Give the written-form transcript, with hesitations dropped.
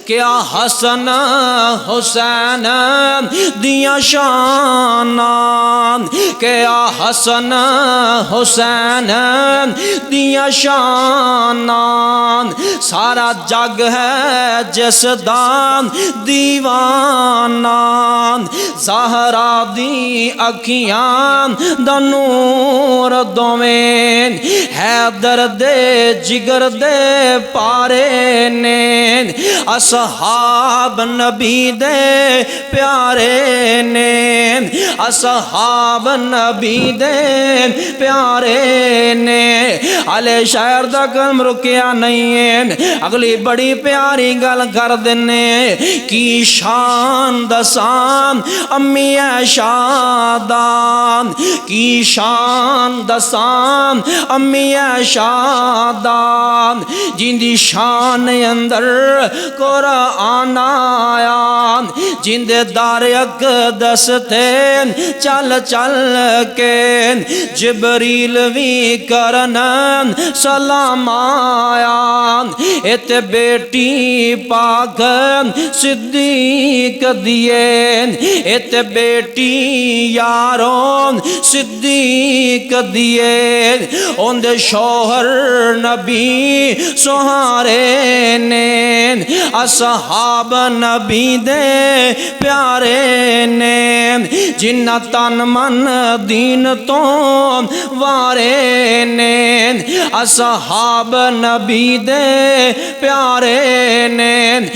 क्या हसन हुसैन दिया शाना, क्या हसन हुसैन दिया शाना। सारा जग है जिस दान दीवाना, ज़हरा दी अखियां दा नूर दोवें, हैदर दे जिगर दे पारे ने, असहाब नबी दे प्यारे ने, असहाब नबी दे प्यारे ने। अले शायर दा कलम रुकिया नहीं है, अगली बड़ी प्यारी गल कर देने। की शान दसान अम्मी शादान, की शान दसान अम्मी शादान, जिंदी शान अंदर कुरान आया, जिंदे दार अक़दस थे चल चल के, जिबरील भी करन सलाम आया। इत बेटी पाक सिद्दीक दिए, इत बेटी यारों सिद्दीक दिए, उनदे शोहर नबी सुहारे ने, असहाब नबी दे प्यारे ने, जिन्ना तन मन दीन तो वारे ने, असहाब नबी दे प्यारे ने।